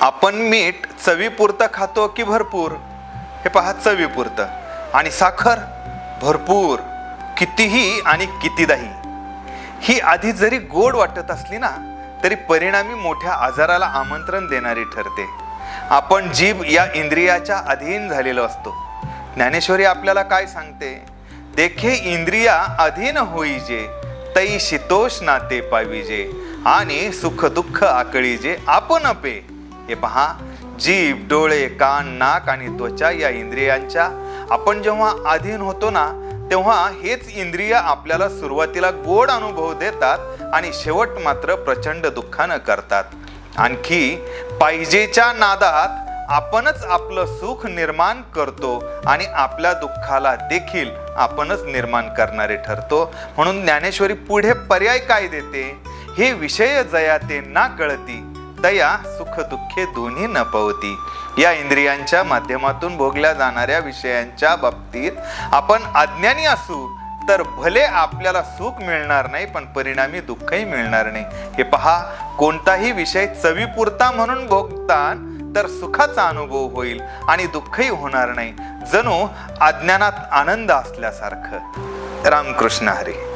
आपण मीठ चवीपुरतं खातो की भरपूर? हे पहा, चवीपुरतं. आणि साखर भरपूर, कितीही आणि कितीदाही. ही आधी जरी गोड वाटत असली ना, तरी परिणामी मोठ्या आजाराला आमंत्रण देणारी ठरते. आपण जीभ या इंद्रियाच्या अधीन झालेलो असतो. ज्ञानेश्वरी आपल्याला काय सांगते? देखे इंद्रिया अधीन होईजे, तै शीतोष नाते पाविजे, आणि सुख दुःख आकळीजे आपण पे. हे पहा, जीभ, डोळे, कान, नाक आणि त्वचा या इंद्रियांच्या आपण जेव्हा अधीन होतो ना, तेव्हा हेच इंद्रिय आपल्याला सुरुवातीला गोड अनुभव देतात आणि शेवट मात्र प्रचंड दुःखानं करतात. आणखी पाहिजेच्या नादात आपणच आपलं सुख निर्माण करतो आणि आपल्या दुःखाला देखील आपणच निर्माण करणारे ठरतो. म्हणून ज्ञानेश्वरी पुढे पर्याय काय देते? हे विषय जयाते ना कळती, तया सुख दुःखे दोन्ही न पवती. या इंद्रियांच्या माध्यमातून भोगल्या जाणाऱ्या विषयांच्या बाबतीत आपण अज्ञानी असू तर भले आपल्याला सुख मिळणार नाही, पण परिणामी दुःखही मिळणार नाही. हे पहा, कोणताही विषय चवीपुरता म्हणून भोगतान तर सुखाचा अनुभव होईल आणि दुःखही होणार नाही, जणू अज्ञानात आनंद असल्यासारखं. रामकृष्ण हरी.